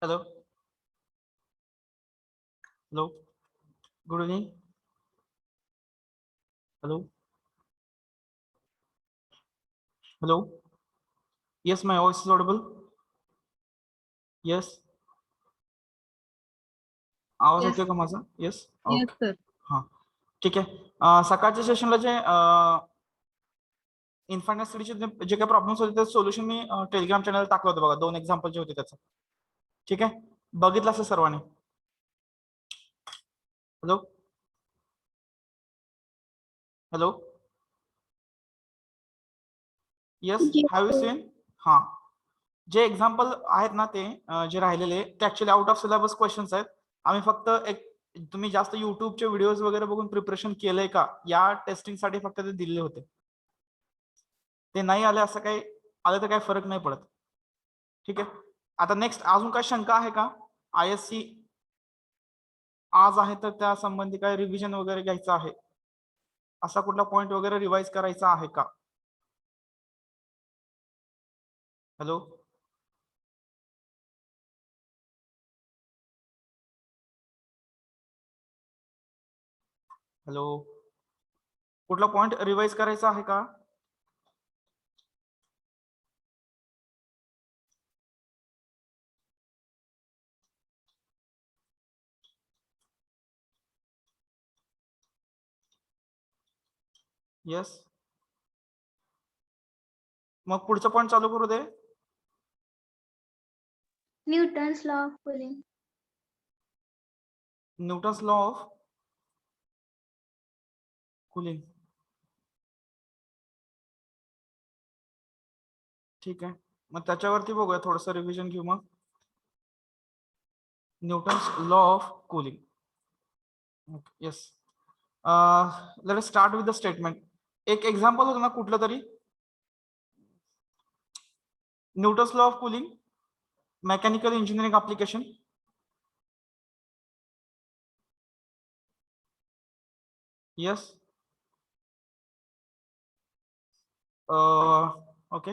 Hello hello good evening hello hello yes my voice is Audible yes आवाज yes येतोय का माझा yes yes okay sir. हां ठीक आहे सकाळच्या सेशनला जे इन्फायनाईट स्टडीचे जे काही प्रॉब्लेम्स होते त्याचं सोल्युशन मी टेलिग्राम चॅनल टाकलं होतं बघा 2 एक्झाम्पल जे होते त्याचं ठीक आहे बघितलं असेल सर्वांनी hello hello yes Yes, have you sir. Seen हां जे एक्झाम्पल आहेत ना ते जे राहिलेले ते actually out of syllabus questions आहेत आम्ही फक्त एक तुम्ही जास्त युट्यूबचे व्हिडिओज वगैरे बघून प्रिपरेशन केलंय का या टेस्टिंगसाठी फक्त ते दिले होते ते नाही आले असं काही आलं तर काही फरक नाही पडत ठीक आहे आता नेक्स्ट अजून काय शंका आहे का ISC आज आहे तर त्या संबंधी काय रिव्हिजन वगैरे घ्यायचं आहे असा कुठला पॉइंट वगैरे रिवाइज करायचा आहे का हॅलो हॅलो कुठला पॉइंट रिवाइज करायचा आहे का येस मग पुढचा पॉइंट चालू करू दे Newton's law of cooling. Newton's law of cooling ठीक आहे मग त्याच्यावरती बघूया थोडंसं रिव्हिजन घेऊ मग Newton's law of cooling yes let start with the statement एक एक्झाम्पल होतं ना कुठलं तरी Newton's law of cooling mechanical engineering application yes okay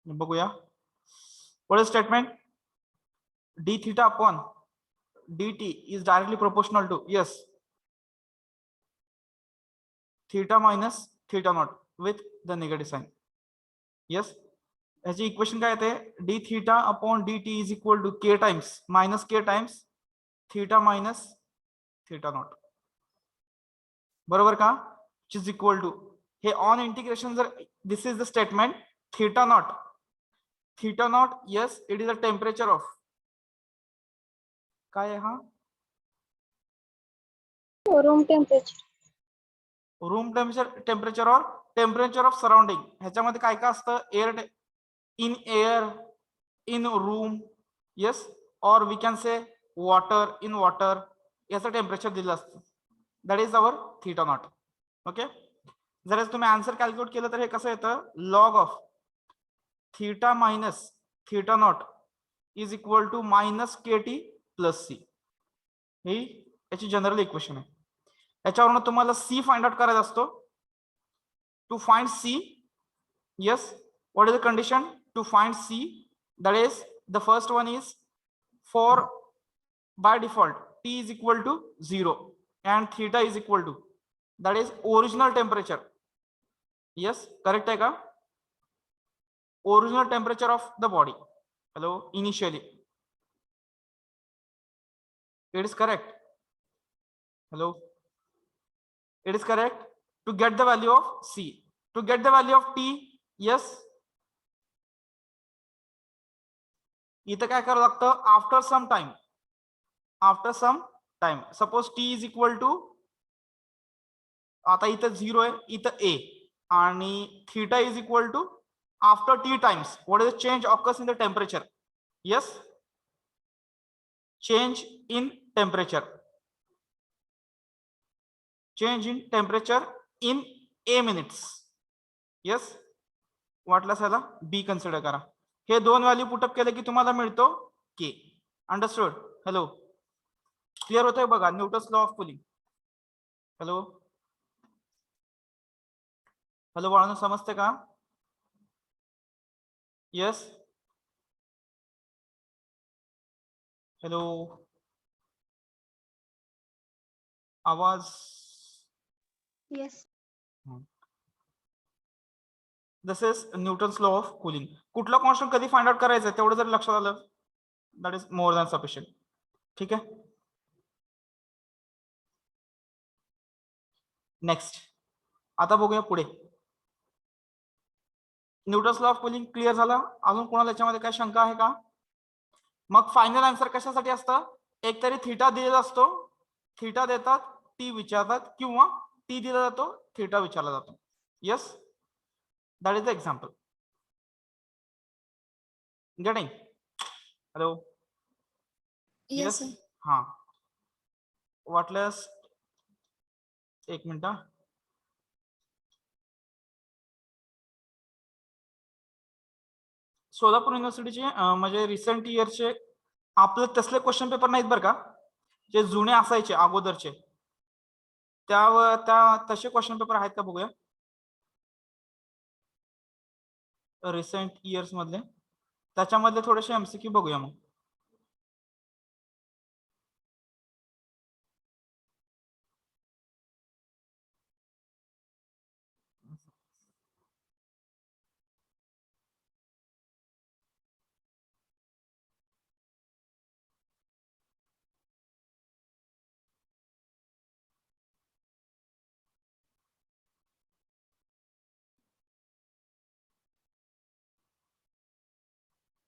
बघूया what is statement d theta upon dt is directly proportional to yes theta minus theta naught with the negative sign yes याची equation काय येते d theta upon dt is equal to k times minus k times theta minus theta naught बरोबर का which is equal to हे on integration जर this is the statement theta naught yes it is the temperature of काय आहे हा Room temperature. Room temperature और temperature of surrounding ह्याच्यामध्ये काय काय असतं एअर इन रूम येस और वी कॅन से वॉटर याचं टेम्परेचर दिलं असतं that is our theta naught okay जर तुम्ही आन्सर कॅल्क्युलेट केलं तर हे कसं येतं log of theta minus theta naught is equal to minus K T plus C ही याची जनरल इक्वेशन आहे याच्यावरून तुम्हाला सी फाइंड आउट करायचा असतो to find C yes what is the condition to find c that is the first one is for by default t is equal to 0 and theta is equal to that is original temperature yes correct hai ka original temperature of the body hello initially it is correct hello it is correct to get the value of c to get the value of t yes इथं काय करावं लागतं after some time suppose t is equal to आता इथं 0 आहे इथं a आणि theta is equal to after t times what is the change occurs in the temperature yes change in temperature in a minutes yes वाटल्यास याला b consider करा हे दोन व्हॅल्यू पुटअप केले की तुम्हाला मिळतो k अंडरस्टूड हॅलो क्लिअर होतंय बघा Newton's law of cooling hello hello बाळांनो समजते का येस हॅलो, आवाज. Yes. This is Newton's law of cooling. कुठला कॉन्स्टंट कधी फाइंड आउट करायचं तेवढं जर लक्षात आलं that is more than sufficient. ठीक आहे. नेक्स्ट आता बघूया पुढे. Newton's law of cooling clear झाला. अजून कोणाला याच्यामध्ये काय शंका आहे का? मग फायनल आन्सर कशासाठी असतं? एक तरी थिटा दिलेला असतो, थिटा देतात, टी विचारतात, किंवा टी दिला जातो, थिटा विचारला जातो. Yes, that is the example. Getting? Hello. Yes, sir. हा, वाटल्यास एक मिनिट. सोलापूर युनिव्हर्सिटीचे म्हणजे रिसेंट इयरचे आपले तसले क्वेश्चन पेपर नाहीत बरं का, जे जुने असायचे अगोदरचे त्या तसे क्वेश्चन पेपर आहेत का बघूया रिसेंट इयर्स मधले. त्याच्यामधले थोडेसे एमसीक्यू बघूया मग.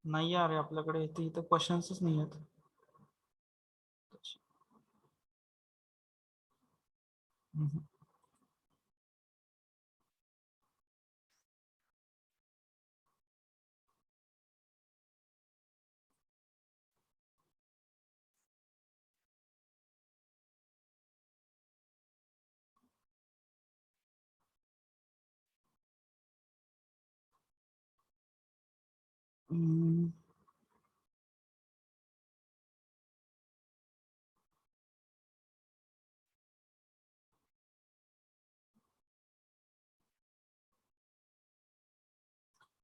नाही अरे आपल्याकडे इथं क्वेश्चन्सच नाही आहेत.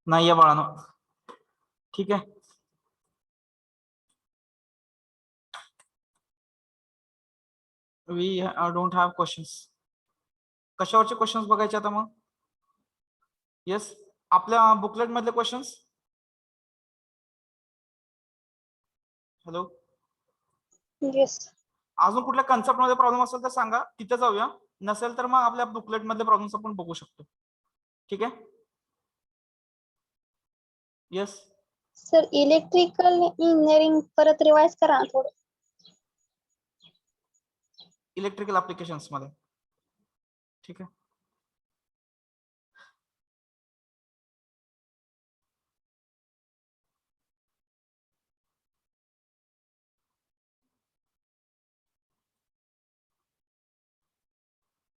नाही आहे बाळानो. ठीक आहे. We don't have questions. कशावरचे क्वेश्चन्स बघायचे आता मग? येस, आपल्या बुकलेट मधले क्वेश्चन्स. हॅलो. Yes. अजून कुठल्या कन्सेप्ट मध्ये प्रॉब्लेम असेल तर सांगा, तिथे जाऊया. नसेल तर मग आपल्या बुकलेट मधले प्रॉब्लेम्स आपण बघू शकतो. ठीक आहे. येस. Sir, electrical engineering परत रिवाइज करा ना थोडं. इलेक्ट्रिकल ऍप्लिकेशन्स मध्ये. ठीक आहे.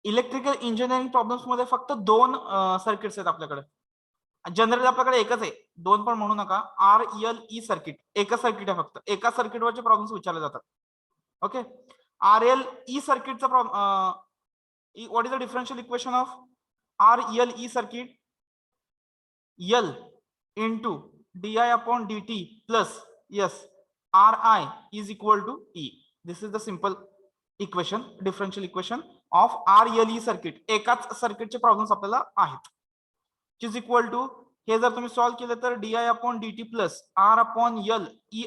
इलेक्ट्रिकल इंजिनिअरिंग प्रॉब्लेम्स मध्ये फक्त 2 सर्किट्स आहेत आपल्याकडे. जनरली आपल्याकडे एकच आहे, 2 पण म्हणू नका. RLE सर्किट एकच सर्किट आहे, फक्त एका सर्किटवरचे प्रॉब्लेम्स विचारले जातात. ओके. RLE सर्किटचा problem, what is the differential equation of RLE circuit? L into di upon dt plus yes Ri is equal to E. This is the simple equation, differential equation of RLE circuit. एकाच सर्किटचे problems आपल्याला आहेत. Is equal to, हे जर तुम्ही solve केलं तर di upon dt plus R upon L E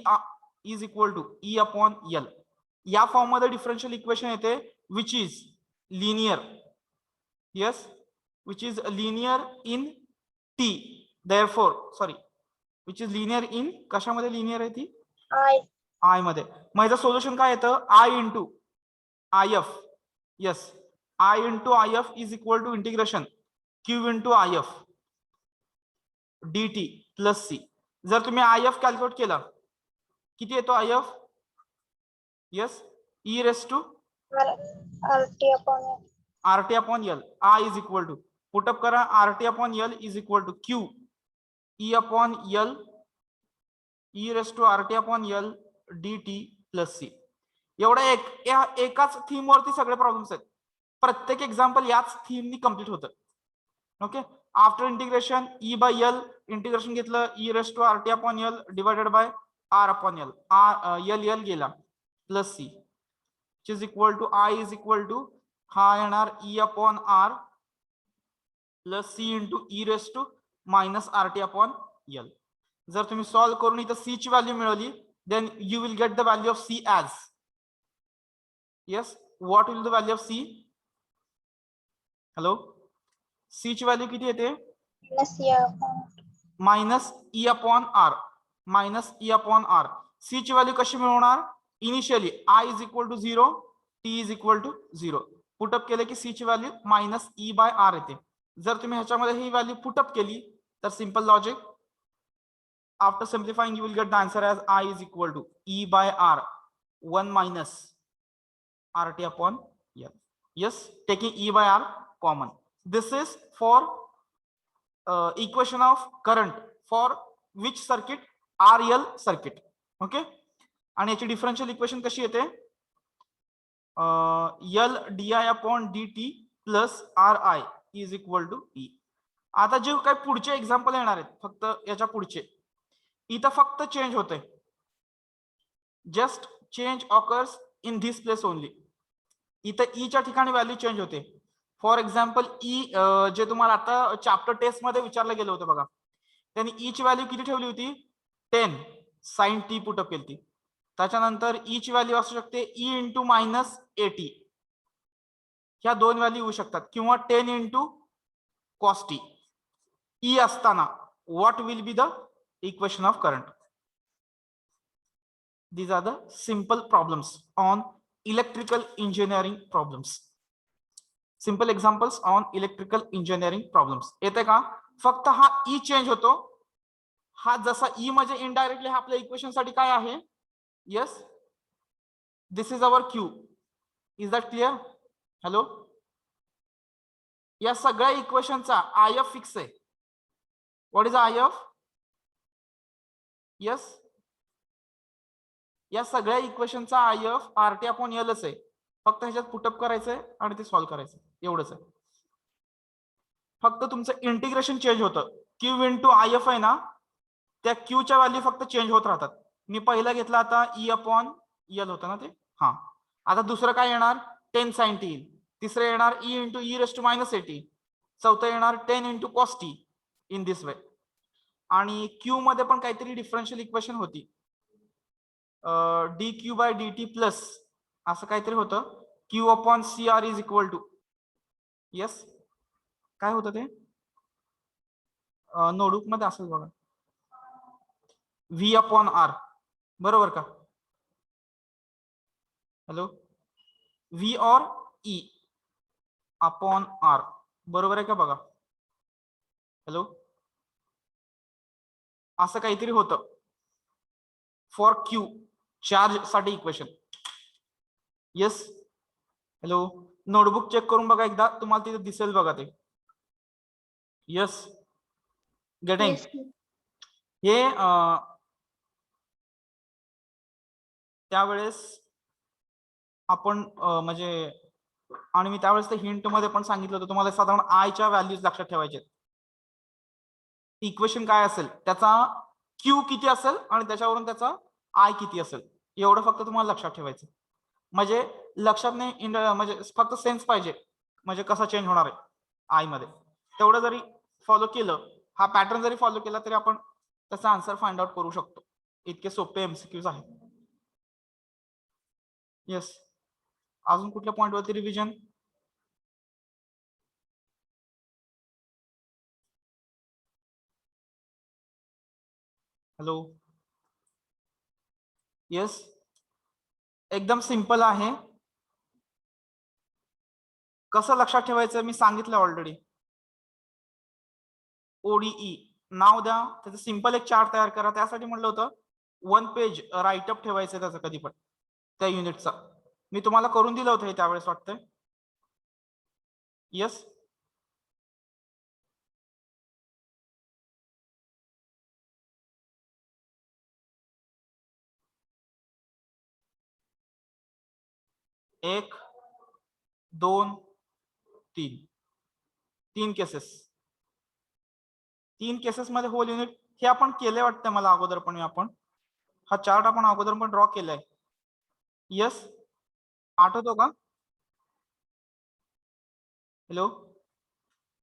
is equal to E upon L. या फॉर्म मध्ये डिफरन्शियल इक्वेशन येते, which is linear. Yes, which is linear in T. therefore sorry, which is linear in कशामध्ये linear आहे ती? I मध्ये. मग याचं solution काय येतं? I into IF. Yes, I into IF is equal to integration Q into IF dt plus C. जर तुम्ही IF कॅल्क्युलेट केला, किती येतो IF? Yes, E raise to RT upon L. I is equal to, put up करा, RT upon L is equal to Q E upon L E raise to RT upon L dt plus C. एवढा एकाच theme वरती सगळे problems आहेत. प्रत्येक example याच थीमनी complete होतं. Okay. After integration E by L integration घेतलं, E raise to RT upon L divided by R upon L, R L L गेला plus C is equal to I is equal to हा येणार E upon R plus C into E raise to minus R T upon L. जर तुम्ही solve करून इथं C ची value मिळवली then you will get the value of C as yes what will the value of C. Hello, C ची value किती येते minus E upon R, minus E upon R. C ची value कशी मिळवणार initially I is equal to 0 T is equal to 0 put up केले की C ची value minus E by R येते. जर तुम्ही ह्याच्यामध्ये ही व्हॅल्यू पुटअप केली तर simple logic after simplifying you will get the answer as I is equal to E by R 1 minus R T upon L. yes taking e by r common. This is for equation of current for which circuit RL circuit. okay आणि याची differential equation कशी येते L D I upon D T plus R I is equal to E. आता जे काही पुढचे example येणार आहेत फक्त याच्या पुढचे इथं फक्त चेंज होते just change occurs in this place only. इथं ईच्या ठिकाणी व्हॅल्यू चेंज होते. फॉर एक्झाम्पल ई जे तुम्हाला आता चॅप्टर टेस्ट मध्ये विचारलं गेलं होतं बघा त्यांनी ई ची व्हॅल्यू किती ठेवली होती 10 साइन टी पुटअप केली. त्याच्यानंतर ई ची व्हॅल्यू असू शकते ई इंटू मायनस 80 ह्या दोन व्हॅल्यू येऊ शकतात किंवा 10 इंटू कॉस टी. ई असताना what will be the equation of current. these are the simple problems on electrical engineering problems. simple examples on electrical engineering problems. येते का फक्त हा ई चेंज होतो हा जसा ई म्हणजे इनडायरेक्टली हा आपल्या इक्वेशन साठी काय आहे yes this is our q. is that clear? Hello, या सगळ्या इक्वेशनचा आय एफ फिक्स आहे. What is I F? yes या सगळ्या इक्वेशनचा I F R T upon एलच आहे. फक्त ह्याच्यात पुटअप करायचंय आणि ते सॉल्व्ह करायचं एवढंच आहे. फक्त तुमचं इंटिग्रेशन चेंज होतं. क्यू इंटू आय एफ आहे ना त्या क्यूच्या व्हॅल्यू फक्त चेंज होत राहतात. मी पहिला घेतला आता ई अपॉन एल होतं ना ते. हा आता दुसरं काय येणार 10 साइन टी येईल. तिसरं येणार E into E raise to minus 80. चौथं येणार 10 into cos T in this way. आणि क्यू मध्ये पण काहीतरी डिफरन्शियल इक्वेशन होती D Q by D T plus असं काहीतरी होतं Q upon C R is equal to yes काय होतं ते नोटबुक मध्ये असेल बघा व्ही अपॉन आर बरोबर का. हॅलो, व्ही और ई अपॉन आर बरोबर आहे का बघा. हॅलो, असं काहीतरी होतं फॉर क्यू चार्ज साठी equation. Yes hello, notebook check करून बघा एकदा तुम्हाला तिथे दिसेल बघा ते. येस गेटिंग हे त्यावेळेस आपण म्हणजे आणि मी त्यावेळेस ते हिंट मध्ये पण सांगितलं होतं तुम्हाला साधारण आयच्या व्हॅल्यूज लक्षात ठेवायचे. इक्वेशन काय असेल त्याचा क्यू किती असेल आणि त्याच्यावरून त्याचा आय किती असेल एवढं फक्त तुम्हाला लक्षात ठेवायचं. म्हणजे लक्षात नाही म्हणजे फक्त सेन्स पाहिजे म्हणजे कसा चेंज होणार आहे आय मध्ये. तेवढं जरी फॉलो केलं हा पॅटर्न जरी फॉलो केला तरी आपण त्याचा आन्सर फाइंड आउट करू शकतो. इतके सोपे एमसीक्यूज आहेत. येस अजून कुठल्या पॉइंट वरती रिव्हिजन? हॅलो, येस एकदम सिंपल आहे. कसं लक्षात ठेवायचं मी सांगितलं ऑलरेडी. ओडीई नाव द्या त्याचं सिंपल एक चार्ट तयार करा. त्यासाठी म्हटलं होतं 1 पेज राईटअप ठेवायचं त्याचं कधी पण त्या युनिटचा. मी तुम्हाला करून दिलं होतं हे त्यावेळेस वाटतंय. येस एक 2 3 केसेस. 3 केसेस मध्ये होल युनिट हे आपण केले वाटतं मला अगोदर पण आपण हा चार्ट आपण अगोदर पण ड्रॉ केलाय. यस, आठवतो का? हॅलो,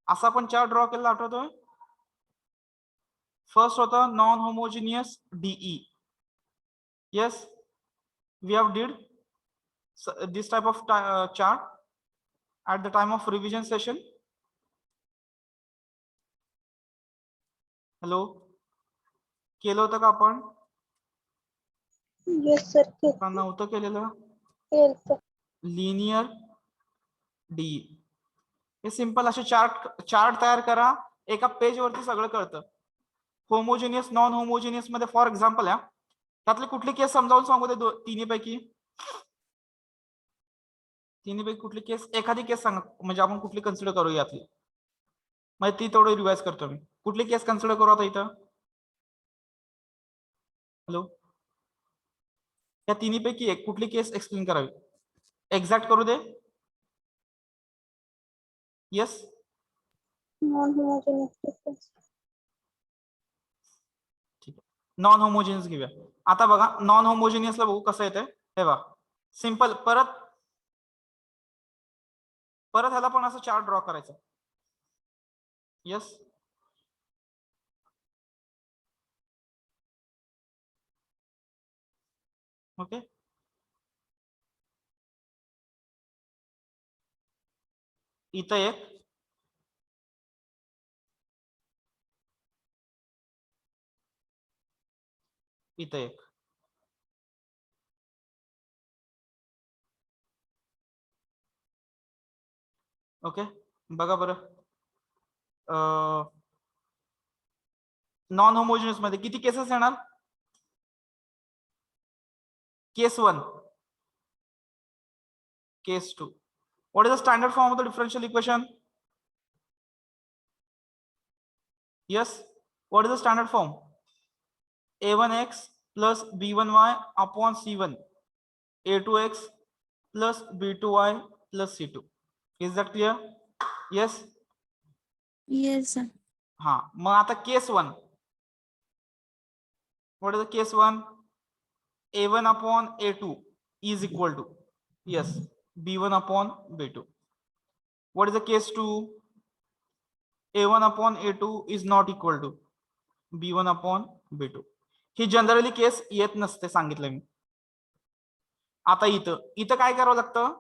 असा आपण चार्ट ड्रॉ केला आठवतोय? फर्स्ट होता non homogeneous DE. yes, we have did this type of chart at the time of revision session. hello, केलं होतं का आपण? येस सर का नव्हतं केलेलं? Linear D. हे सिंपल असे चार्ट तयार करा, एका पेज वरती सगळं कळतं. होमोजिनियस नॉन होमोजिनियस मध्ये फॉर एक्झाम्पल या त्यातली कुठली केस समजावून सांगू दे. तिन्हीपैकी कुठली केस, एखादी केस सांगा म्हणजे आपण कुठली कन्सिडर करू यातली, म्हणजे ती तेवढं रिवाइज करतो मी. कुठली केस कन्सिडर करू आता इथं? हॅलो, या तिन्हीपैकी एक कुठली केस एक्सप्लेन करावी, एक्झॅक्ट करू दे. Yes, non homogeneous. ठीक आहे, नॉन होमोजिनियस घेऊया. आता बघा नॉन होमोजिनियसला बघू कसं येतंय. हे बघा सिंपल, परत ह्याला पण असं चार्ट ड्रॉ करायचं. Yes, okay. इथं एक, इथं एक. ओके, बघा बरं नॉन होमोजिनियस मध्ये किती केसेस येणार? केस 1, केस 2. What is the standard form of the differential equation? yes, what is the standard form? a1x plus b1y upon c1, a2x plus b2y plus c2. is that clear? yes, sir. हा. मग आता केस 1, what is the case 1? a1 upon a2 is equal to, yes, b1 upon b2. what is the case 2? a1 upon a2 is not equal to b1 upon b2. ही generally case येत नसते, सांगितलं मी. आता इथं काय करावं लागतं?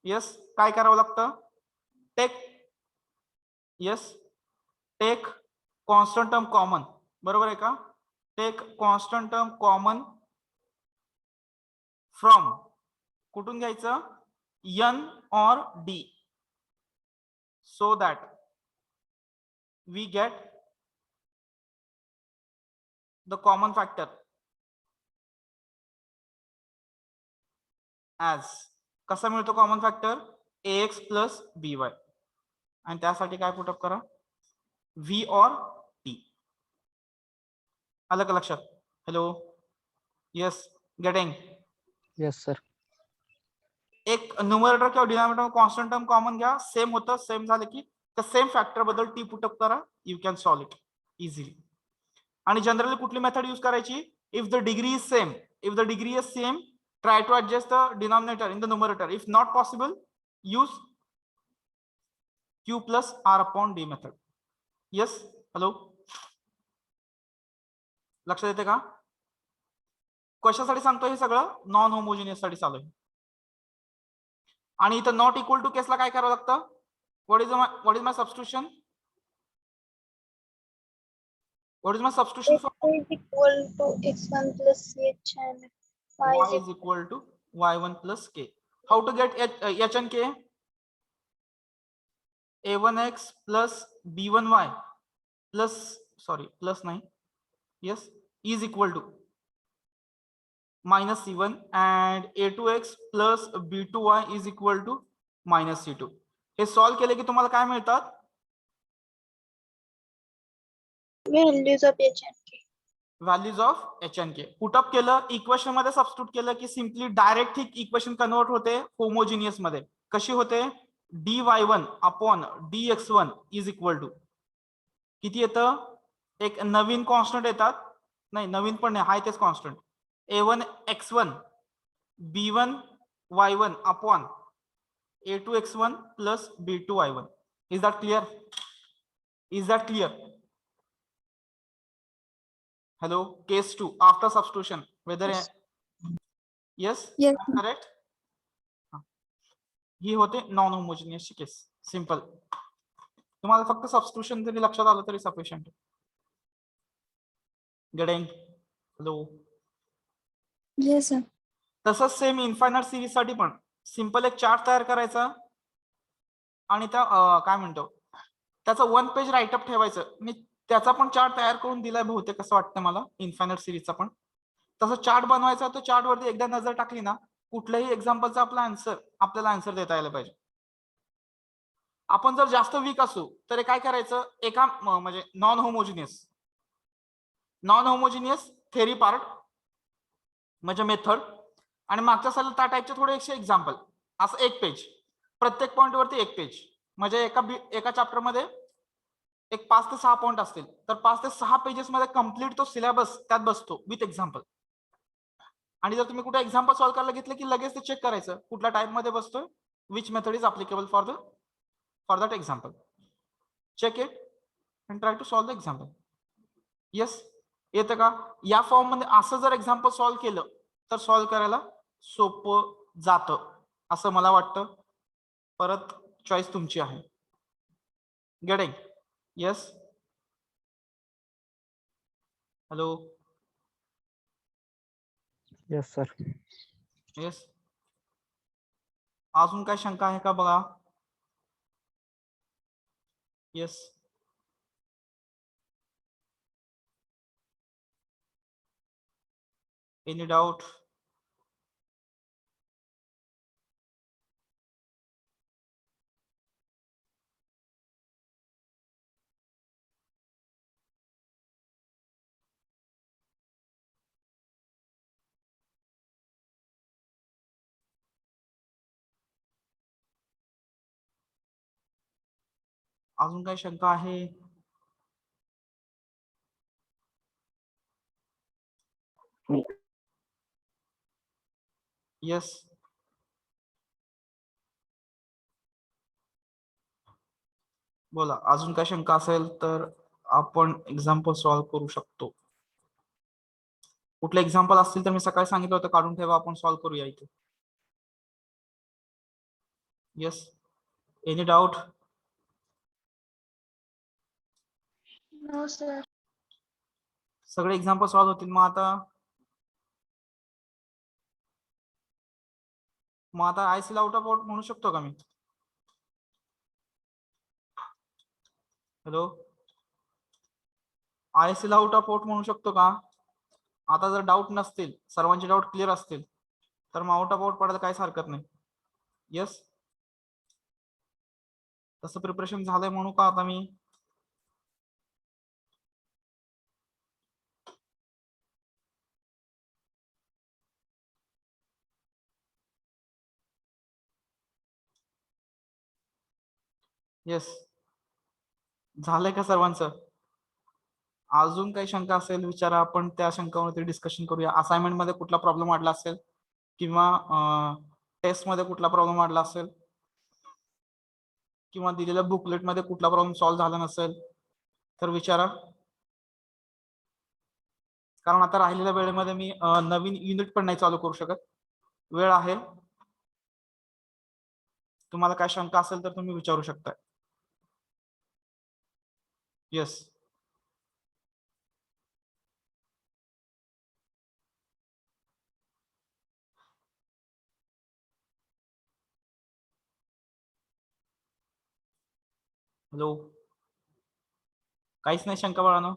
यस, काय करावं लागतं? Take constant term common. बरोबर आहे का? Take constant term common from, कुठून घ्यायचं? n or d, so that we get the common factor as, कसा मिळतो common factor? ax plus by. आणि त्यासाठी काय पुटअप करा? v और t. आलं का लक्षात? Hello, yes, getting? Yes sir. एक न्यूमरेटर किंवा डिनॉमिनेटर कॉन्स्टंट टर्म कॉमन घ्या, सेम होतं. सेम झालं की त्या सेम फॅक्टर बद्दल टी पुटअप करा, you can solve it easily. आणि जनरली कुठली मेथड यूज करायची? If the degree is same, try to adjust the denominator in the numerator. if not possible, use q plus r upon d method. yes, hello, लक्षात येते का? कशासाठी सांगतो हे सगळं? नॉन होमोजिनियस साठी चालू आहे. आणि इथं नॉट इक्वल टू केसला काय करावं लागतं? What is my substitution? What is my substitution for? X is equal to x1 plus h and y is equal to y1 plus k. How to get h and k? a1x plus b1y plus, sorry, plus 9, yes, is equal to minus c1, and a2x plus b2y is equal to minus c2. हे solve केले की तुम्हाला काय मिळतात? values of h and k. Values of H and K. Put up केलं, equation मध्ये substitute केलं की सिम्पली डायरेक्ट ही इक्वेशन कन्वर्ट होते होमोजिनियस मध्ये. कशी होते? dy1 upon dx1 is equal to किती येतं? एक नवीन कॉन्स्टंट येतात, नाही नवीन पण नाही, हाय तेच constant. A1 x1 B1 y1 upon A2 x1 plus B2 y1. Is that clear? Is that clear? Hello, case 2 after substitution, whether yes, Yes. correct. ही होते non homogeneous ची केस. सिंपल. तुम्हाला फक्त सबस्टिट्यूशन जरी लक्षात आलं तरी sufficient. Getting? Hello. Yes, sir. तसंच same infinite series साठी पण सिंपल एक चार्ट तयार करायचा आणि त्या काय म्हणतो त्याचा 1 पेज राईटअप ठेवायचं. मी त्याचा पण चार्ट तयार करून दिलाय बहुतेक कसं वाटतं मला, इन्फायनाइट सिरीजचा पण. तसं चार्ट बनवायचा, तो चार्ट वरती एकदा नजर टाकली ना, कुठल्याही एक्झाम्पलचा आपल्याला आन्सर देता यायला पाहिजे. आपण जर जास्त वीक असू तर काय करायचं, एका म्हणजे नॉन होमोजिनियस थेरी पार्ट म्हणजे मेथड, आणि मागच्या साली त्या टाईपचे थोडे एक्झाम्पल, असं 1 पेज, प्रत्येक पॉईंट वरती 1 पेज. म्हणजे एका चॅप्टर मध्ये एक 5 ते 6 पॉईंट असतील तर 5 ते 6 पेजेस मध्ये कम्प्लीट तो सिलेबस त्यात बसतो विथ एक्झाम्पल. आणि जर तुम्ही कुठे एक्झाम्पल सॉल्व्ह करायला घेतलं की लगेच ते चेक करायचं कुठल्या टाइप मध्ये बसतोय, which method is applicable for that example. Check it and try to solve the example. Yes, येतं का? या फॉर्म मध्ये असं जर एक्झाम्पल सॉल्व्ह केलं तर सॉल्व्ह करायला सोपं जातं असं मला वाटतं. परत चॉईस तुमची आहे. Getting? Yes. Hello. Yes sir. Yes. अजून काय शंका आहे का बघा? येस. Any doubt? अजून काही शंका आहे? येस. बोला, अजून काय शंका असेल तर आपण एक्झाम्पल सॉल्व्ह करू शकतो. कुठले एक्झाम्पल असतील तर मी सकाळी सांगितलं होतं काढून ठेवा, आपण सॉल्व्ह करूया इथे. Yes. Any doubt? No, sir. सगळे एक्झाम्पल सॉल्व्ह होतील. मग आता आयसी आउट ऑफ आउट म्हणू शकतो का मी? Hello. I see out of out म्हणू शकतो का? आता जर डाऊट नसतील, सर्वांचे डाऊट क्लिअर असतील तर मग आउट ऑफ आउट पडायला काहीच हरकत नाही. येस. तसं प्रिपरेशन झालंय म्हणू का आता मी? येस. झालंय का सर्वांचं? अजून काही शंका असेल विचारा, आपण त्या शंकावरती डिस्कशन करूया. असाइनमेंट मध्ये कुठला प्रॉब्लेम वाढला असेल किंवा टेस्ट मध्ये कुठला प्रॉब्लेम वाढला असेल किंवा दिलेल्या बुकलेट मध्ये कुठला प्रॉब्लेम सॉल्व्ह झाला नसेल तर विचारा. कारण आता राहिलेल्या वेळेमध्ये मी नवीन युनिट पण नाही चालू करू शकत, वेळ आहे. तुम्हाला काय शंका असेल तर तुम्ही विचारू शकता. येस. हॅलो. काहीच नाही शंका बाळानो?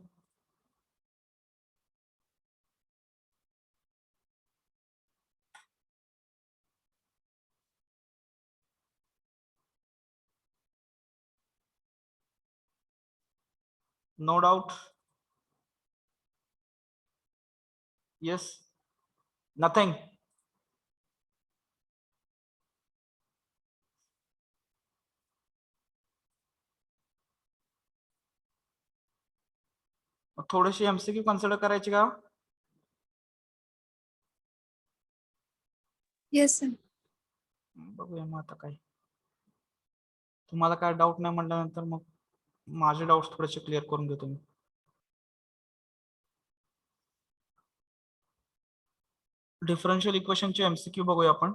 No doubt? येस. नथिंग? थोडीशी एमसीक्यू कन्सिडर करायची का? Yes, sir. बघूया मग आता काय. तुम्हाला काय डाऊट नाही म्हटल्यानंतर मग माझे डाऊट्स थोडेसे क्लिअर करून घेतो मी. डिफरन्शियल इक्वेशनचे एमसीक्यू बघूया आपण.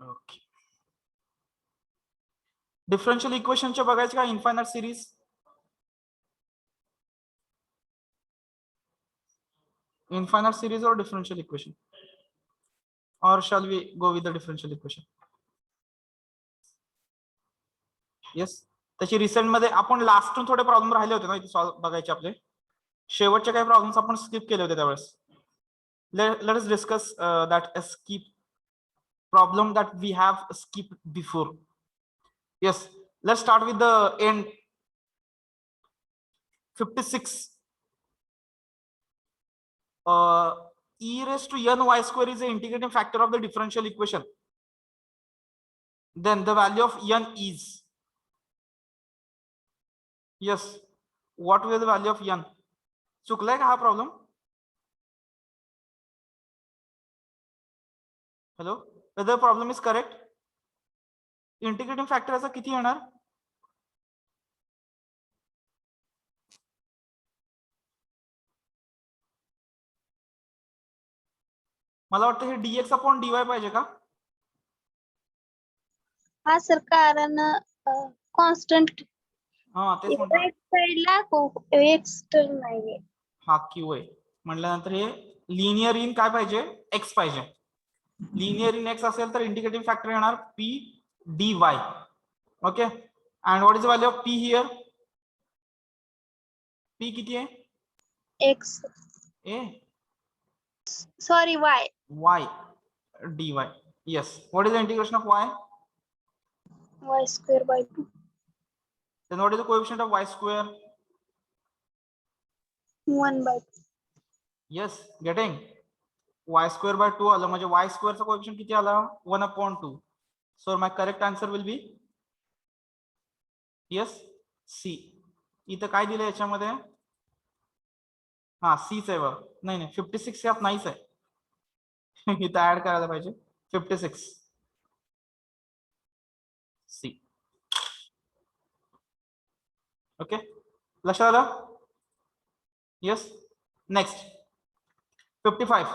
ओके. डिफरन्शियल इक्वेशनचे बघायचे का infinite series? Infinite series or differential equation, or shall we go with the differential equation? Yes. त्याची रिसेंट मध्ये आपण लास्ट थोडे प्रॉब्लेम राहिले होते ना इथे सॉल्व्ह बघायचे आपले. शेवटचे काही प्रॉब्लेम्स आपण स्किप केले होते त्यावेळेस. Let us discuss that skip problem that we have skipped before. Yes, let's start with the end. 56. E raised to n y square is the integrating factor of the differential equation. Then the value of n is, yes, what will the value of n? चुकलाय का हा problem? Hello, whether the problem is correct? Integrating factor याचा किती येणार? मला वाटतं हे dx upon dy पाहिजे का? हा सर, कारण कॉन्स्टंट हा तेच म्हणतो. साईडला एक्स्टर्न नाहीये. हा क्यू आहे म्हटल्यानंतर हे लिनियर इन काय पाहिजे? x पाहिजे. लिनियर इन x असेल तर इंटिग्रेटिंग फॅक्टर येणार p dy. Okay, and what is the value of p here? p किती आहे? x a sorry y y dy. Yes, what is the integration of y? y square by 2. Then what is the coefficient of y square? 1 by 2. Yes, getting y square by 2 आलं म्हणजे y square चा coefficient किती आला? 1/2. So my correct answer will be yes c. इथं काय दिलं याच्यामध्ये? हा c च आहे बघ. नाही नाही 56 यात नाहीच आहे. इथं ऍड करायला पाहिजे 56 c. ओके, लक्षात आलं? येस. नेक्स्ट 55.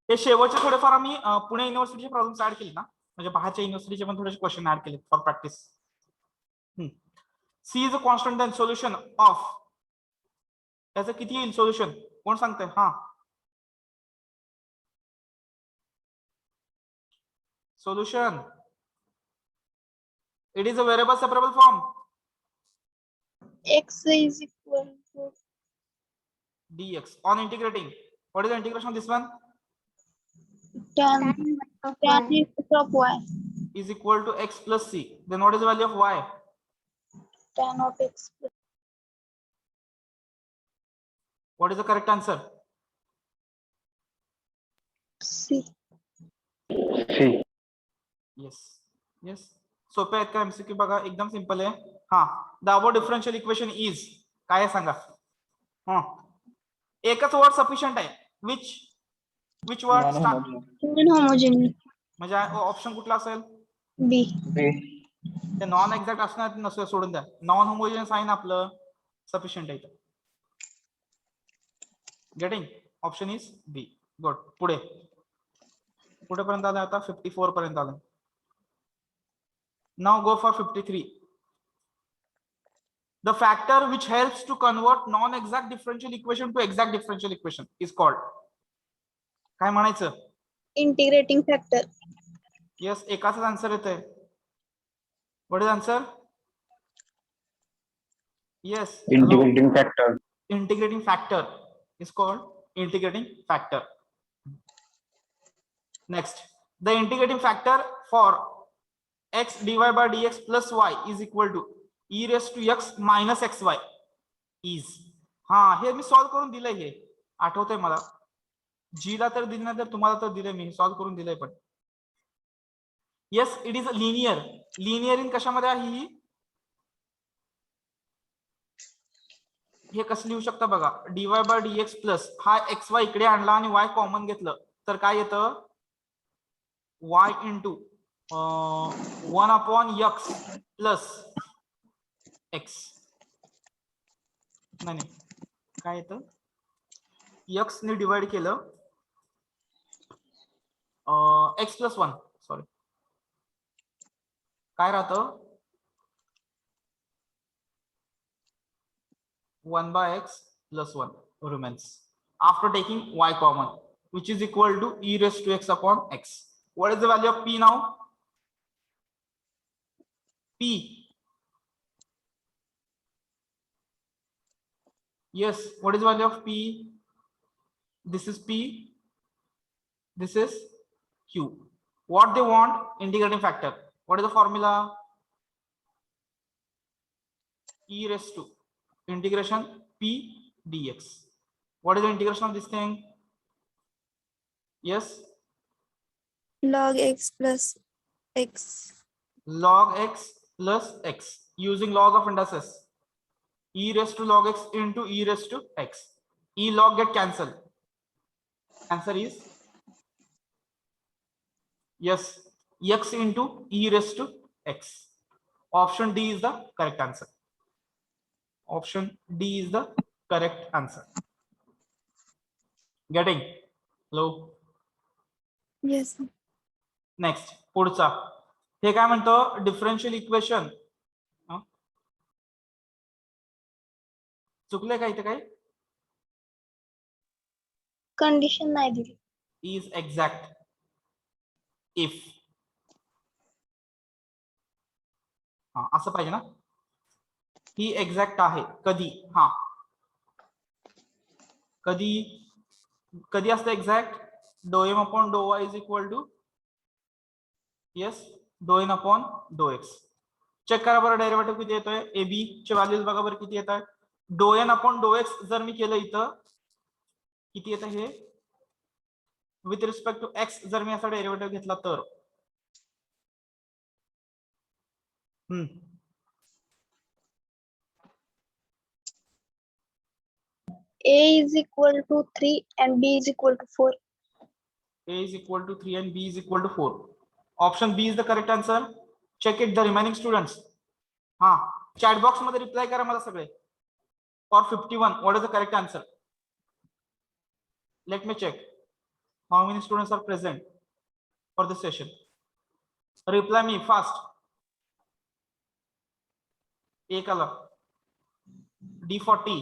हे शेवटचे थोडेफार आम्ही पुणे युनिव्हर्सिटीचे प्रॉब्लेम्स ऍड केले ना, म्हणजे बाहेरच्या युनिव्हर्सिटीचे पण थोडेसे क्वेश्चन ऍड केले for practice. C is a constant then solution of, त्याचं किती येईल सोल्युशन? कोण सांगतंय? हा, solution. It is a variable separable form. x is equal to dx on integrating. What is the integration of this one? tan of y. Is equal to x plus c. Then what is the value of y? Tan of x plus What is the correct answer? c. Yes. Yes. सोपे आहेत का MCQ? बघा एकदम simple आहे. हा, the above differential equation is काय आहे सांगा? हा, एकच वर्ड सफिशियंट आहे. Which word start? Inhomogeneous. म्हणजे ऑप्शन कुठला असेल? b. ते नॉन एक्झॅक्ट असणार नसतं, सोडून द्या. नॉन होमोजेनियस आहे ना आपलं, सफिशियंट आहे. Getting option is B. Good. पुढे पर्यंत आलं? आता 54 पर्यंत आलं. Now go for 53. The factor which helps to convert non-exact differential equation to exact differential equation is called, काय म्हणायचं? Integrating factor. Yes, एकाच आन्सर येतंय. What is answer? Yes. Integrating factor. Integrating factor is called integrating factor. Next, the integrating factor for x dy by dx plus y is equal to e raised to x minus xy is. हा हे मी solve करून दिलंय, हे आठवतंय मला. जी ला तर दिलं नाही तर तुम्हाला तर दिलंय, मी सॉल्व्ह करून दिलंय. पण yes it is linear. Linear in कशामध्ये आहे ही? हे कसं लिहू शकता बघा, dy बाय dx प्लस हा xy इकडे आणला आणि y कॉमन घेतलं तर काय येतं, y into 1/x plus x. नाही काय येतं, x ने डिवाइड केलं x प्लस 1, सॉरी काय राहतं 1/x plus 1 remains after taking y common, which is equal to e raised to x upon x. What is the value of p now? P. Yes, what is the value of p? This is p. This is q. What they want? Integrating factor. What is the formula? E raised to integration p dx. What is the integration of this thing? Yes, log x plus x. log x plus x using log of indices. E raised to log x into e raised to x. E log get cancelled. Answer is yes, x into e raised to x. Option D is the correct answer. Option D is the correct answer. Getting? Hello. Yes, sir. Next पुढचा, हे काय म्हणतो, differential equation. चुकले का इथे काही? Condition नाही दिली. Is exact if. हा असं पाहिजे ना, ही एक्झॅक्ट आहे कधी. हा कधी कधी असतं exact, do M upon do Y is equal to yes do N upon do X. Check करा बरं डेरिव्हेटिव्ह किती येतोय, ए बी चे व्हॅल्यूज बघा बरं किती येत आहे. डो एन अपॉन डो एक्स जर मी केलं इथं किती येतं, हे विथ रिस्पेक्ट टू एक्स जर मी असा डेरिव्हेटिव्ह घेतला तर A is equal to 3 and B is equal to 4. A is equal to 3 and B is equal to 4. Option B is the correct answer. Check it, the remaining students. हा chat box मध्ये reply करा मला सगळे. For 51, what is the correct answer? Let me check how many students are present for this session. Reply me fast. एक आला, D40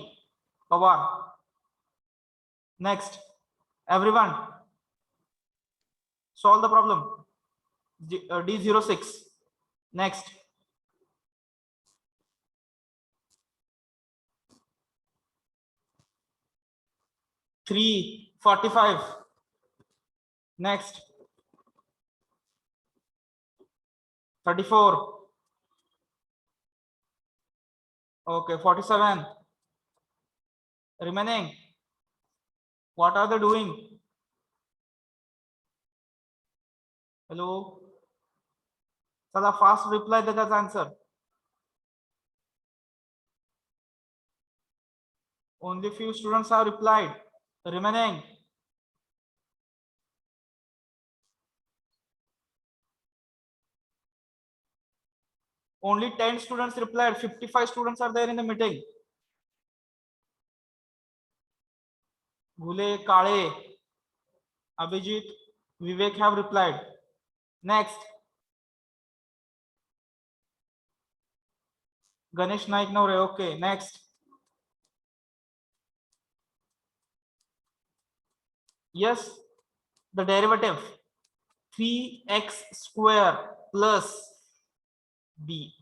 Pawar. Next, everyone solve the problem. D06. Next, $3.45. Next, 34. Okay, 47. Remaining, what are they doing? Hello, चला fast reply दे त्याचा answer. Only few students have replied. Remaining, only 10 students replied. 55 students are there in the meeting. Gule, Kale, Abhijit, Vivek have replied. Next, Ganesh Naik Naure. Okay, next. Yes, the derivative 3x square plus b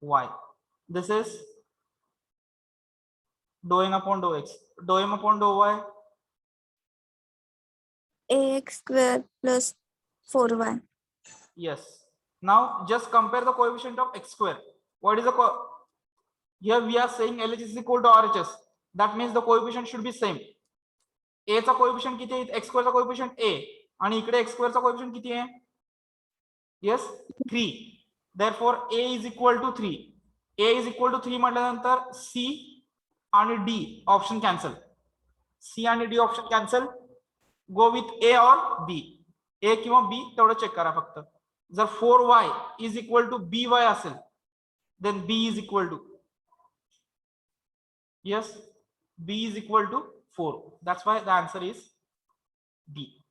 y. This is dou n upon dou x. Dou m upon dou y. ax square plus 4y. Yes. Now just compare the coefficient of x square. What is the here we are saying LHS is equal to RHS. That means the coefficient should be same. A चा coefficient किती आहे? x square चा coefficient a आणि इकडे x square चा coefficient किती आहे? Yes, 3. Therefore a is equal to 3. A is equal to 3 म्हटल्यानंतर C आणि D ऑप्शन कॅन्सल. C आणि D option cancel. Go with A और B. A किंवा B तेवढं चेक करा फक्त. जर 4y is equal to by असेल then B is equal to, yes, B is equal to 4. That's why the answer is D.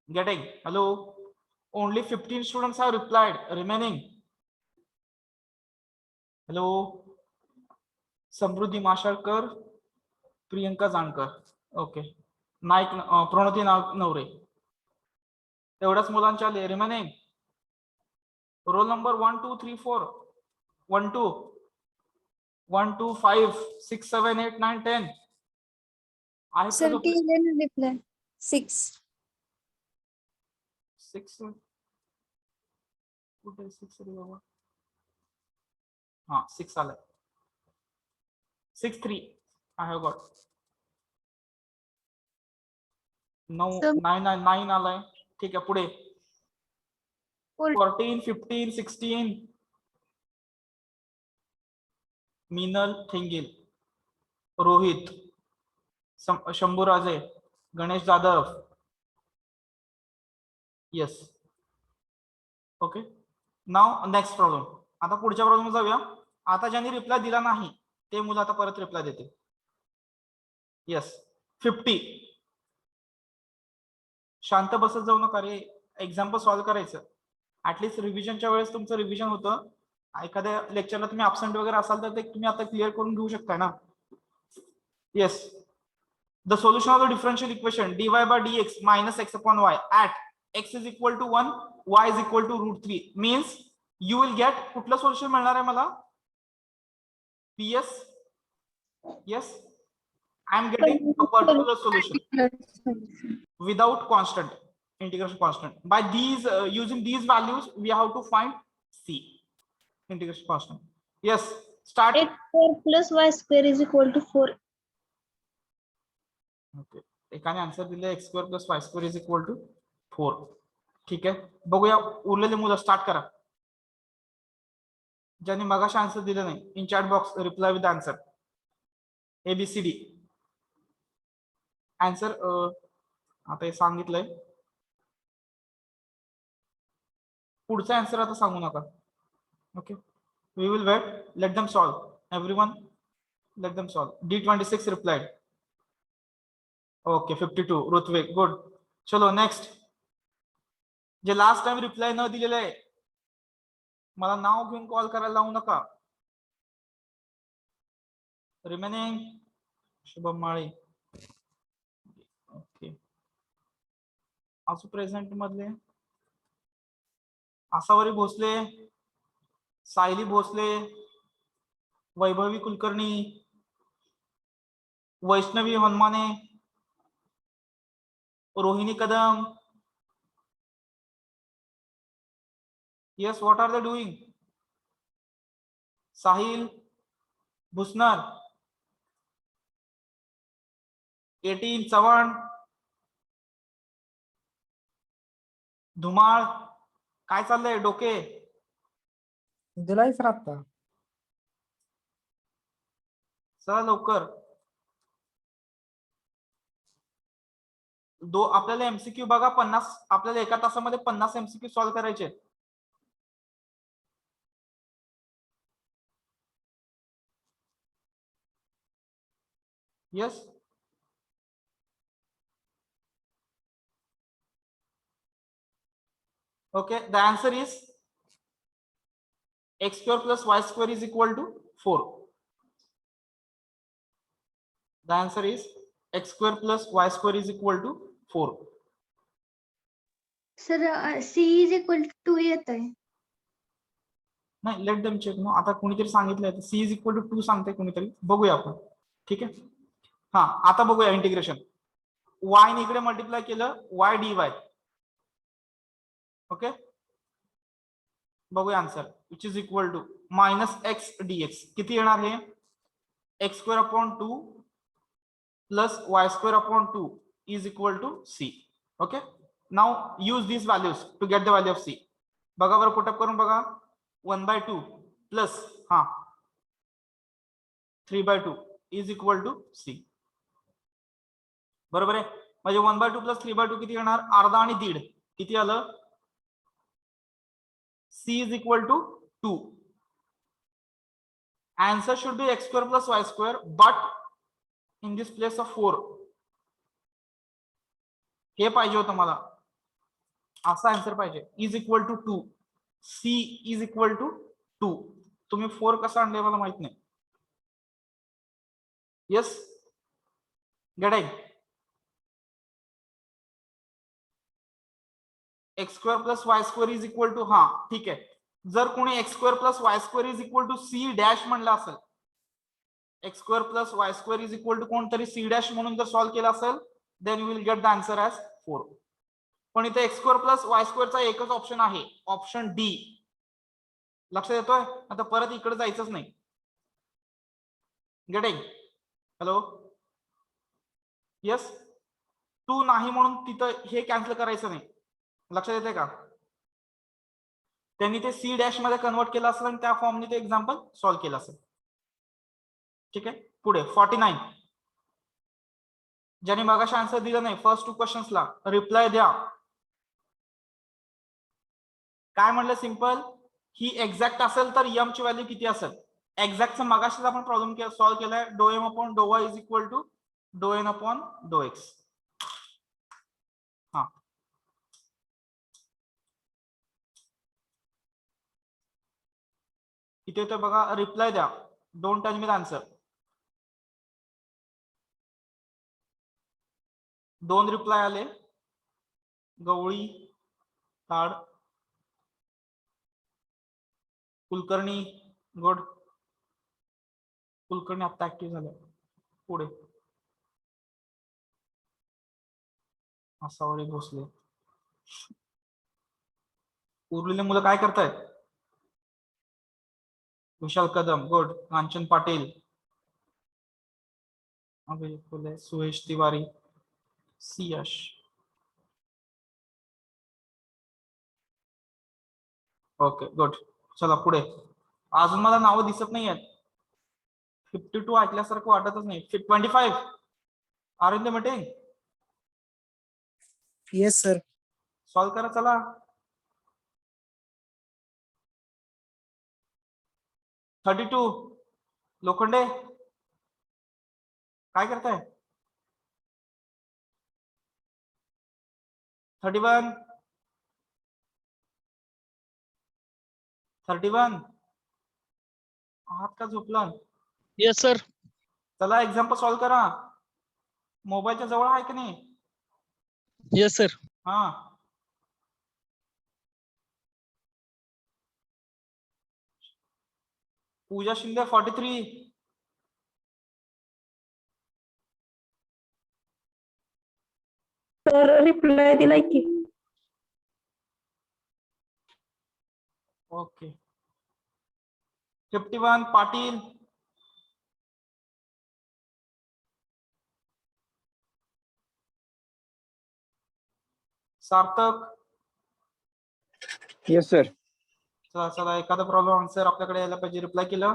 Getting? Hello? Only 15 students have replied. Remaining? Hello? Samruddhi Mashalkar, Priyanka Jankar. Okay. Naik Pranati Navare. एवढ्याच मुलांचे आले. Remaining? Roll number 1 2 3 4 1 2 1 2 5 6 7 8 9 10 आहे. 17 reply 6. 6 कुठे 6 रे बाबा. हा 6 आलाय. 6 3 I have got. 9 आलाय. ठीक आहे पुढे 14 15 16 मीनल थेंगिल, रोहित, शंभूराजे, गणेश जाधव. येस. ओके. नाव नेक्स्ट प्रॉब्लेम. आता पुढच्या प्रॉब्लेम जाऊया. आता ज्यांनी रिप्लाय दिला नाही ते मुलं आता परत रिप्लाय देते. येस 50. शांत बसत जाऊ नका रे. एक्झाम्पल सॉल्व्ह करायचं. ऍटलीस्ट रिव्हिजनच्या वेळेस तुमचं रिव्हिजन होतं. एखाद्या लेक्चरला तुम्ही अब्सेंट वगैरे असाल तर ते तुम्ही आता क्लिअर करून घेऊ शकता ना. Yes. The solution of the differential equation dy by dx minus x upon y at x is equal to 1 y is equal to √3 means you will get कुठलं सोल्युशन मिळणार आहे मला? PS. Yes, I am getting a particular solution without constant integration constant. By these using these values we have to find C integration constant. Yes, start. x² plus y square is equal to 4. Okay, एकाने answer दिले x² plus y square is equal to 4. ठीक आहे, बघूया उरलेले मुलं. Start करा. ज्यांनी मगाशी आन्सर दिले नाही in chat box reply with answer ABCD. Answer आता हे सांगितलंय. पुढचा आन्सर आता सांगू नका. Okay, we will wait. Let them solve. Everyone let them solve. D26 replied. Okay 52 Ritvik. Good. चलो नेक्स्ट. जे लास्ट टाइम रिप्लाय न दिलेले आहे मला नाव घेऊन कॉल करायला लावू नका. रिमेनिंग शुभम माळी. ओके, आजू प्रेझेंट मधले Asavari Bhosale, Sayali Bhosale, Vaibhavi Kulkarni, Vaishnavi हनुमाने, Rohini Kadam. Yes, what are they doing? Sahil Busnar, 18 Chavan, Dhumal. काय चाललंय डोके? दिलाय सर आता. चला लवकर. आपल्याला एमसीक्यू बघा 50. आपल्याला एका तासामध्ये 50 एमसीक्यू सॉल्व्ह करायचे. Yes. Okay, the answer is x² plus y² is equal to 4. The answer is x² plus y² is equal to 4. Sir, C is equal to 2 येत आहे. नाही, लेट देम चेक. नो, आता कोणीतरी सांगितलंय C is equal to 2 सांगते कोणीतरी. बघूया आपण. ठीक आहे. हा, आता बघूया इंटिग्रेशन. y ने इकडे मल्टिप्लाय केलं y dy. ओके, बघूया answer, which is equal to minus x dx. किती येणार हे? X square upon 2 plus y square upon 2 is equal to c. Okay, now use this values to get the value of c. बघा बरं, put up करून बघा. 1/2 plus 3/2 is equal to c. बरोबर आहे. म्हणजे 1/2 प्लस 3/2 किती येणार? अर्धा आणि दीड. किती आलं? C is equal to 2. Answer should be x square plus y square, but in this place of 4. हे पाहिजे होतं मला, असा आन्सर पाहिजे. Is equal to 2. C is equal to 2. तुम्ही 4 कसा आणले मला माहित नाही. Yes, getting x square plus y square is equal to, ठीक आहे. जर कोणी x square plus y square is equal to c dash म्हणलं असेल, x square plus y square is equal to कोणतरी सी डॅश म्हणून जर सॉल्व्ह केला असेल, then you will get the answer as 4. पण इथे एक्स स्क्वेअर प्लस वाय स्क्वेअरचा एकच ऑप्शन आहे, ऑप्शन डी. लक्षात येतोय? आता परत इकडे जायचंच नाही. गेटिंग? Hello, yes. 2 नाही म्हणून तिथं हे कॅन्सल करायचं नाही. लक्षात येते का? त्यांनी ते सी डॅश मध्ये कन्वर्ट केलं असेल आणि त्या फॉर्मने ते एक्झाम्पल सॉल्व्ह केलं असेल. ठीक आहे, पुढे 49. ज्यांनी मगाशी आन्सर दिलं नाही फर्स्ट 2 क्वेश्चन्सला, रिप्लाय द्या. काय म्हणलं? सिंपल. ही एक्झॅक्ट असेल तर यम ची व्हॅल्यू किती असेल? एक्झॅक्टचं मगाशीच आपण प्रॉब्लेम सॉल्व्ह केलाय. डो M upon do Y is equal to डो एन अपॉन डो एक्स. इथे तर बघा, रिप्लाय द्या. Don't touch me the answer. 2 reply आले. गवळी, ताड, कुलकर्णी. गुड. कुलकर्णी आता ऍक्टिव्ह झालं. पुढे असावरे भोसले. उरलेले मुलं काय करतायत? Vishal Kadam. Good. Kanchan Patil, Abhay Phule, Suhesh Tiwari, C Yash. Okay, good. चला पुढे. अजून मला नावं दिसत नाही आहेत. 52 ऐकल्यासारखं वाटतच नाही. 25 are in the meeting. Yes sir. Solve करा चला. $32 लोखंडे काय करताय? 31 आहात का झोपला? Yes sir. चला एक्झाम्पल सॉल्व करा. मोबाईलच्या जवळ आहे की नाही? Yes sir. Pooja Shinde 43. Sir reply दिलाय की. Okay. 51 Patil. Sarthak. Yes sir. चला चला, एखादा प्रॉब्लेम आन्सर आपल्याकडे यायला पाहिजे. रिप्लाय केलं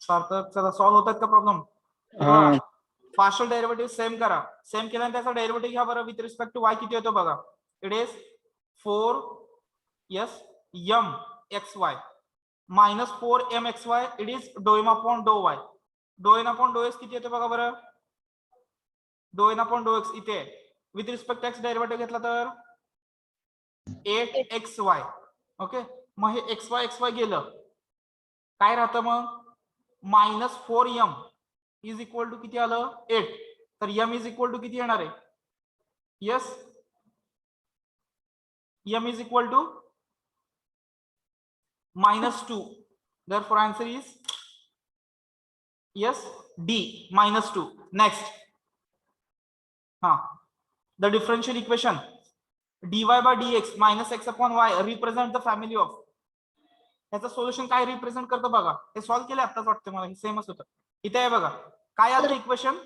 सार्थक. चला सॉल्व्ह होतात का प्रॉब्लेम? पार्शियल डेरिव्हेटिव्ह सेम करा. सेम केल्यानंतर त्याचा डेरिव्हेटिव्ह घ्या बरं. विथ रिस्पेक्ट टू वाय किती येतो बघा. It is 4 yes m xy minus 4 m xy. It is डो एम अपॉन डो वाय. डो एन अपॉन डो एक्स किती येतो बघा बरं. डो एन अपॉन डो एक्स इथे विथ रिस्पेक्ट एक्स डेरिव्हेटिव्ह घेतला तर 8xy. ओके, मग हे xy गेलं, काय राहतं मग? Minus 4m is equal to किती आलं? 8. तर m इज इक्वल टू किती येणार आहे? Yes, m is equal to -2. therefore answer is yes D -2. next the differential equation dy by dx minus x upon y represent the family of. याचं solution काय represent करतं बघा. हे solve केलं आताच वाटतं मला, हे सेमच होतं. इथे आहे बघा काय आलं equation,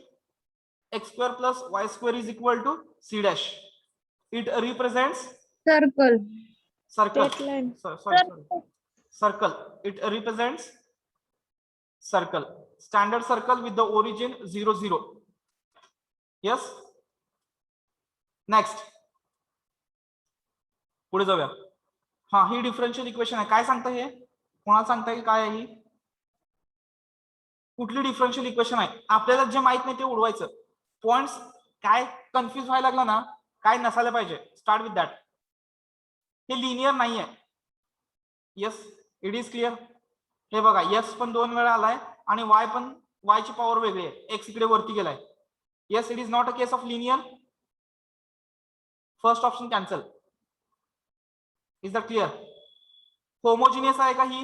x square plus y square is equal to c dash. It represents circle. circle. Straight line. Sorry. Circle. It represents circle. Standard circle with the origin 0, 0. Yes. Next पुढे जाऊया. हा ही डिफरन्शियल इक्वेशन आहे. काय सांगता हे, कोणाला सांगता येईल काय आहे ही, कुठली डिफरन्शियल इक्वेशन आहे. आपल्याला जे माहित नाही ते उडवायचं. पॉइंट्स काय कन्फ्युज व्हायला लागला ना, काय नसायला पाहिजे. Start with that. हे लिनियर नाही आहे. Yes it is clear. हे बघा एक्स पण 2 वेळा आलाय आणि वाय पण, वाय ची पॉवर वेगळी आहे, एक्स इकडे वरती गेलाय. Yes it is not a case of linear. First option cancel. Is that clear. Homogeneous आहे का ही,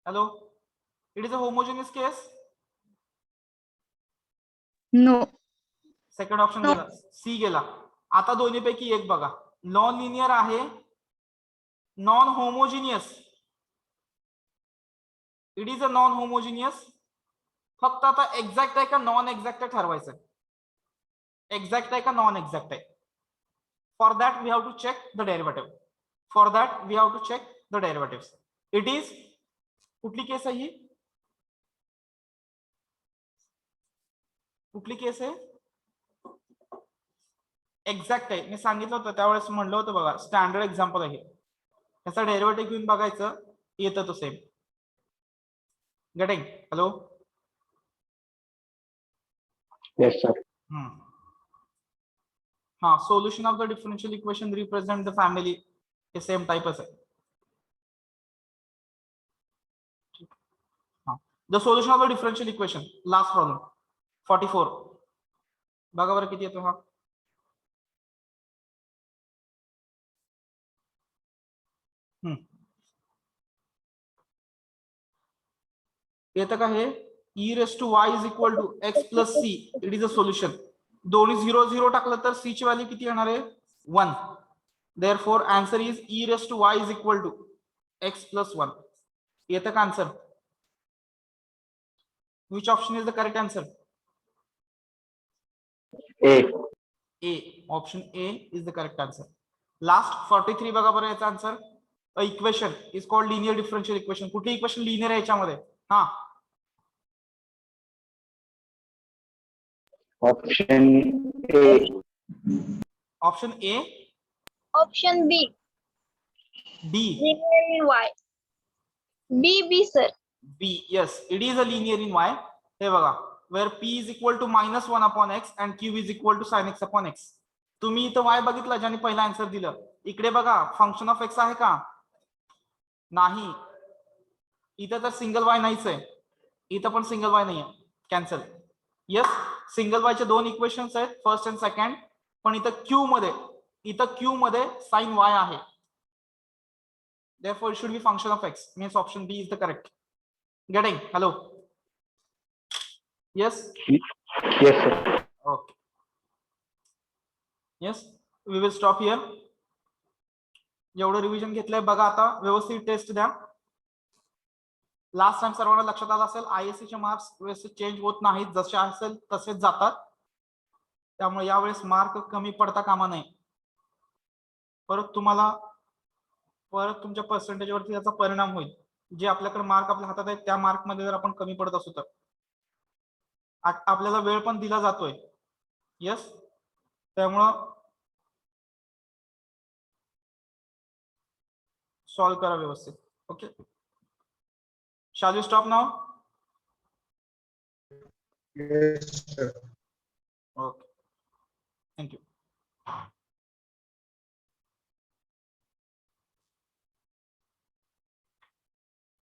hello, it is a homogeneous case. No. Second option गेला, सी गेला. आता दोन्ही पैकी एक बघा, नॉन लिनियर आहे, non homogeneous. It is a non homogeneous. फक्त आता एक्झॅक्ट आहे का नॉन एक्झॅक्ट आहे ठरवायचं. एक्झॅक्ट आहे का नॉन एक्झॅक्ट आहे. For that we have to check the derivative. For that we have to check the derivative. It is, कुठली केस आहे ही, कुठली केस आहे, एक्झॅक्ट आहे. मी सांगितलं होतं त्यावेळेस, म्हणलं होतं बघा, स्टँडर्ड एक्झाम्पल आहे. त्याचा डेरिव्हेटिव्ह घेऊन बघायचं, येतं तो same. Getting. Hello. Yes, sir. हाँ, solution of the differential equation represent the family, ये सेम टाइपच आहे. हाँ, the solution of the differential equation, last problem 44. बघा बरं किती येतो हा. येतं का हे, e raised to y is equal to x plus c. It is a solution. दोन्ही 0, 0 टाकलं तर c ची व्हॅल्यू किती येणार आहे, 1. Therefore answer is e raised to y is equal to x plus 1. येतं का answer. Which option is the correct answer? A. A. Option A is the correct answer. Last 43 बघा बरं याचा answer. A equation is called linear differential equation. कुठली equation linear आहे याच्यामध्ये. हा, Option A. Option A, Option B. D, Linear in Y. B, sir. B. Yes, it is a linear in y. हे बघा, where p is equal to -1 upon x and q is equal to sin x upon x. तुम्ही इथं y बघितलं, ज्याने पहिला answer दिलं. इकडे बघा फंक्शन ऑफ x आहे का, नाही. इथं तर सिंगल y नाहीच आहे, इथं पण सिंगल y नाही आहे, कॅन्सल. येस, सिंगल y चे दोन इक्वेशन्स आहेत, फर्स्ट अँड सेकंड. पण इथं q मध्ये sin y आहे. Therefore it should be function of x. Means option B is the correct. Getting? Hello. Yes. Yes, sir. Okay. Yes. We will stop here. जेवढं revision घेतलंय बघा, आता व्यवस्थित taste द्या. लास्ट टाइम सर्वांना लक्षात आलं असेल, ISC चे मार्क्स व्यवस्थित चेंज होत नाहीत, जसे असेल तसेच जातात. त्यामुळे यावेळेस मार्क कमी पडता कामा नये. परत तुमच्या पर्सेंटेज वरती त्याचा परिणाम होईल. जे आपल्याकडे मार्क आपल्या हातात आहेत त्या मार्क मध्ये जर आपण कमी पडत असू तर आपल्याला वेळ पण दिला जातोय. यस, त्यामुळं सॉल्व करा व्यवस्थित. Okay, shall we stop now? Yes, sir. Okay.